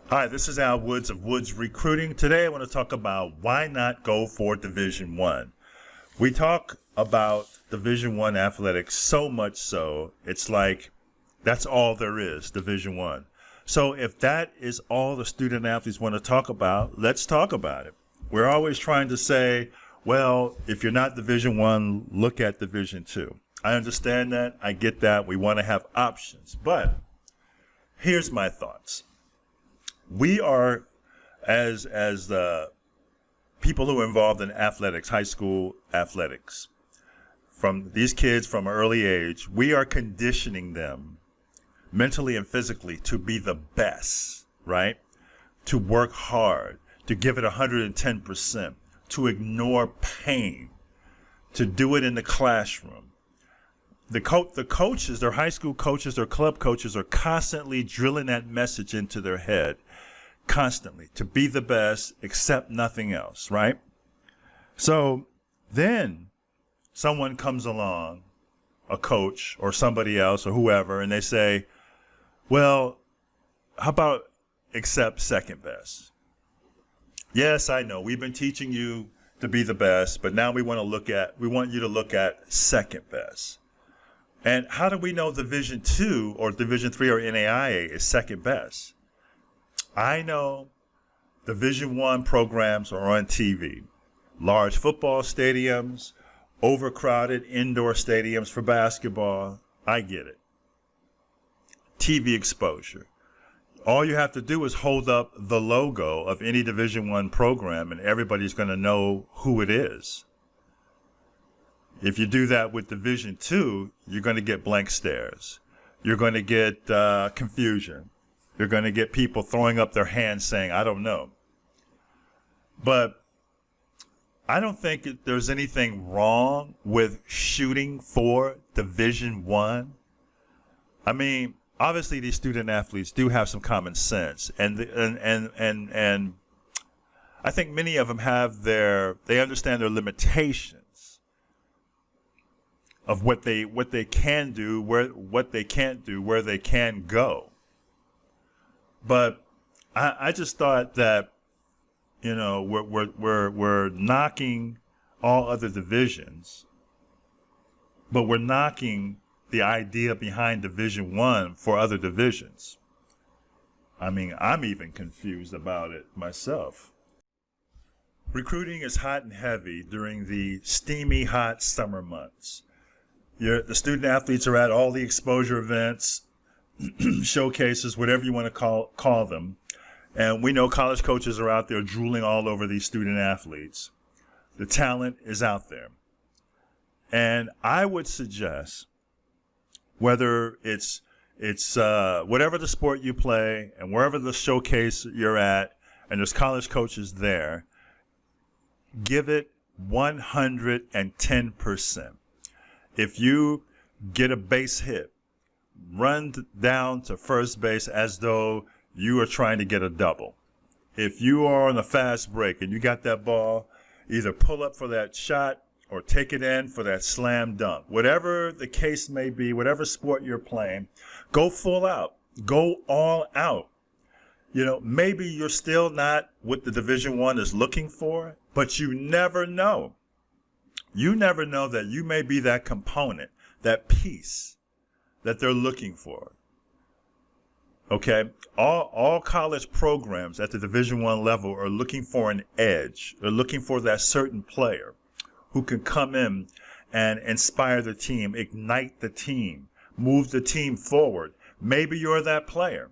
Hi, this is Al Woods of Woods Recruiting. Today I want to talk about why not go for Division One. We talk about Division One athletics so much so it's like that's all there is, Division One. So if that is all the student athletes want to talk about, let's talk about it. We're always trying to say, well, if you're not Division One, look at Division Two. I understand that. I get that. We want to have options. But here's my thoughts. We are, as the people who are involved in athletics, high school athletics, from these kids from an early age, we are conditioning them mentally and physically to be the best, right? To work hard, to give it 110%, to ignore pain, to do it in the classroom. The coaches, their high school coaches, their club coaches are constantly drilling that message into their head, constantly, to be the best, accept nothing else, right? So then someone comes along, a coach or somebody else or whoever, and they say, well, how about accept second best? Yes, I know, we've been teaching you to be the best, but now we want you to look at second best. And how do we know Division Two or Division Three or NAIA is second best? I know Division One programs are on TV. Large football stadiums, overcrowded indoor stadiums for basketball. I get it. TV exposure. All you have to do is hold up the logo of any Division One program and everybody's going to know who it is. If you do that with Division Two, you're going to get blank stares. You're going to get confusion. You're going to get people throwing up their hands saying, I don't know. But I don't think there's anything wrong with shooting for Division One. I mean, obviously these student athletes do have some common sense, and I think many of them they understand their limitations of what they can do, what they can't do, where they can go. But I just thought that, you know, we're knocking all other divisions, but we're knocking the idea behind Division One for other divisions. I mean, I'm even confused about it myself. Recruiting is hot and heavy during the steamy, hot summer months. The student athletes are at all the exposure events, showcases, whatever you want to call them. And we know college coaches are out there drooling all over these student athletes. The talent is out there. And I would suggest, whether it's whatever the sport you play and wherever the showcase you're at, and there's college coaches there, give it 110%. If you get a base hit, run down to first base as though you are trying to get a double. If you are on a fast break and you got that ball, either pull up for that shot or take it in for that slam dunk. Whatever the case may be, whatever sport you're playing, go full out. Go all out. You know, maybe you're still not what the Division One is looking for, but you never know. You never know that you may be that component, that piece that they're looking for. Okay, all college programs at the Division One level are looking for an edge. They're looking for that certain player who can come in and inspire the team, ignite the team, move the team forward. Maybe you're that player.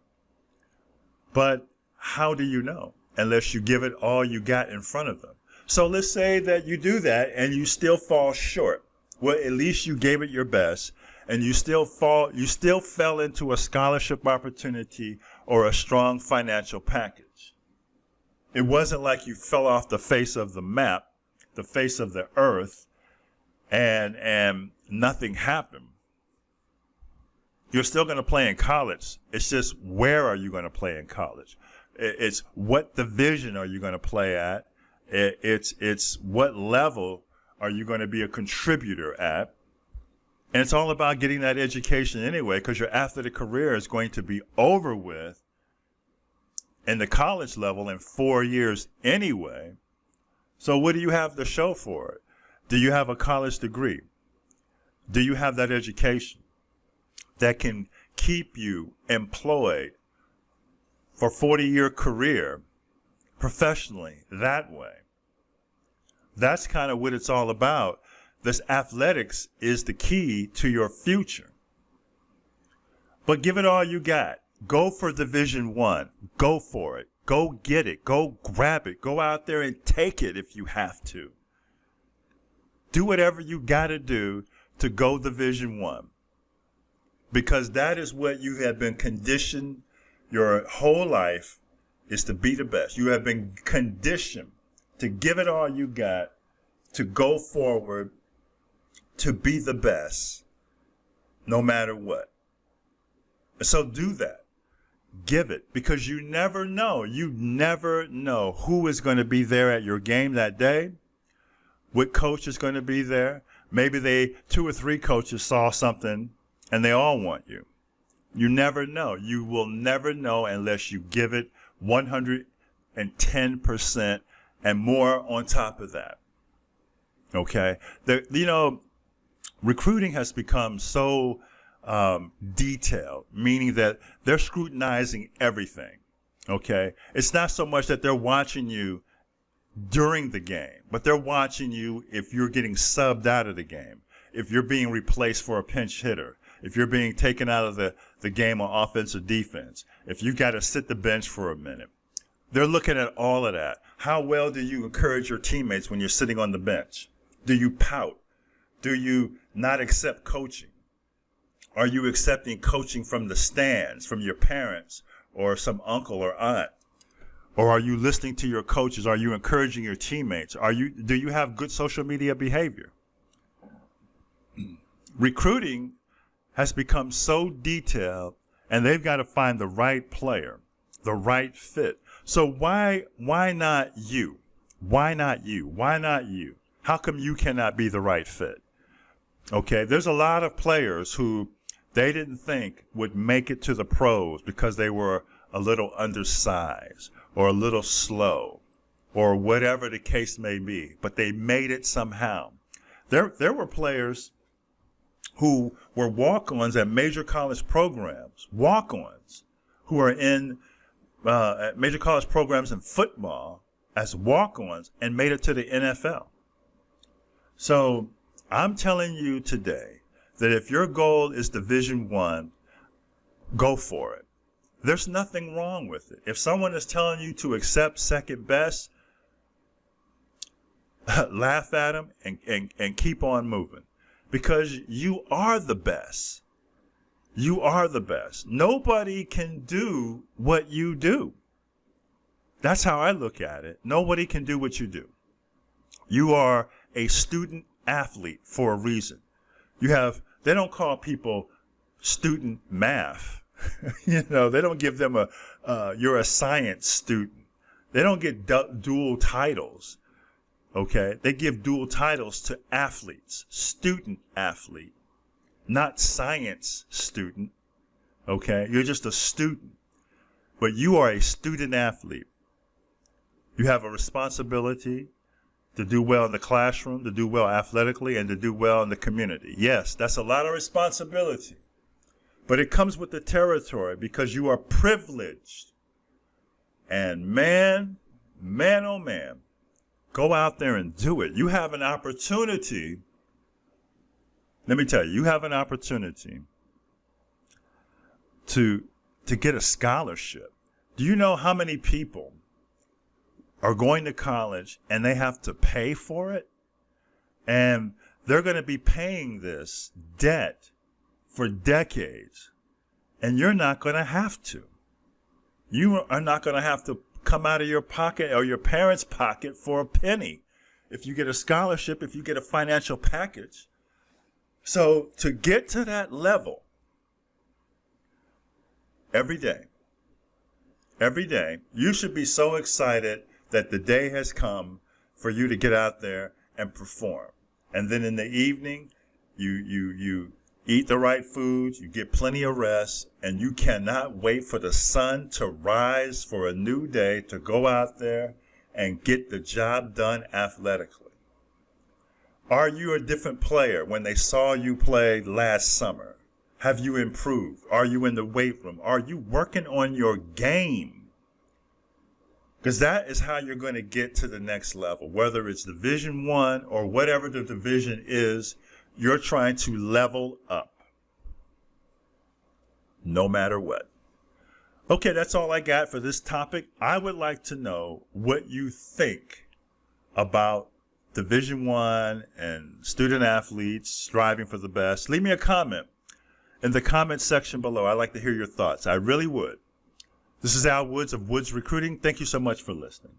But how do you know unless you give it all you got in front of them? So let's say that you do that and you still fall short. Well, at least you gave it your best, and you still fell into a scholarship opportunity or a strong financial package. It wasn't like you fell off the face of the map, the face of the earth, and nothing happened. You're still going to play in college. It's just, where are you going to play in college? It's what division are you going to play at? It's what level are you going to be a contributor at? And it's all about getting that education anyway, because your athletic career is going to be over with in the college level in 4 years anyway. So what do you have to show for it? Do you have a college degree? Do you have that education that can keep you employed for a 40-year career professionally that way? That's kind of what it's all about. This athletics is the key to your future. But give it all you got. Go for Division I. Go for it. Go get it. Go grab it. Go out there and take it if you have to. Do whatever you got to do to go Division I. Because that is what you have been conditioned your whole life, is to be the best. You have been conditioned to give it all you got, to go forward, to be the best, no matter what. So do that. Give it, because you never know. You never know who is going to be there at your game that day, what coach is going to be there. Maybe 2 or 3 coaches saw something and they all want you. You never know. You will never know unless you give it 110% and more on top of that. Okay? Recruiting has become so detailed, meaning that they're scrutinizing everything. Okay? It's not so much that they're watching you during the game, but they're watching you if you're getting subbed out of the game, if you're being replaced for a pinch hitter, if you're being taken out of the game on offense or defense, if you got to sit the bench for a minute. They're looking at all of that. How well do you encourage your teammates when you're sitting on the bench? Do you pout? Do you not accept coaching? Are you accepting coaching from the stands, from your parents or some uncle or aunt? Or are you listening to your coaches? Are you encouraging your teammates? Do you have good social media behavior? Recruiting has become so detailed, and they've got to find the right player, the right fit. So why not you? Why not you? Why not you? How come you cannot be the right fit? Okay, there's a lot of players who they didn't think would make it to the pros because they were a little undersized or a little slow or whatever the case may be, but they made it somehow. There were players who were walk-ons at major college programs, walk-ons who are in at major college programs in football as walk-ons and made it to the NFL. So I'm telling you today that if your goal is Division I, go for it. There's nothing wrong with it. If someone is telling you to accept second best, laugh at them and keep on moving. Because you are the best. You are the best. Nobody can do what you do. That's how I look at it. Nobody can do what you do. You are a student athlete for a reason. They don't call people student math. They don't give them you're a science student. They don't get dual titles. Okay, they give dual titles to athletes, student athlete, not science student. Okay, you're just a student, but you are a student athlete. You have a responsibility to do well in the classroom, to do well athletically, and to do well in the community. Yes, that's a lot of responsibility, but it comes with the territory because you are privileged. And man, oh man, go out there and do it. You have an opportunity. Let me tell you, you have an opportunity to get a scholarship. Do you know how many people are going to college and they have to pay for it? And they're going to be paying this debt for decades. And you're not going to have to. You are not going to have to come out of your pocket or your parents' pocket for a penny if you get a scholarship, if you get a financial package. So to get to that level, every day, you should be so excited that the day has come for you to get out there and perform. And then in the evening, you eat the right foods, you get plenty of rest, and you cannot wait for the sun to rise for a new day to go out there and get the job done athletically? Are you a different player when they saw you play last summer? Have you improved? Are you in the weight room? Are you working on your game? Because that is how you're going to get to the next level. Whether it's Division I or whatever the division is, you're trying to level up. No matter what. Okay, that's all I got for this topic. I would like to know what you think about Division I and student athletes striving for the best. Leave me a comment in the comment section below. I'd like to hear your thoughts. I really would. This is Al Woods of Woods Recruiting. Thank you so much for listening.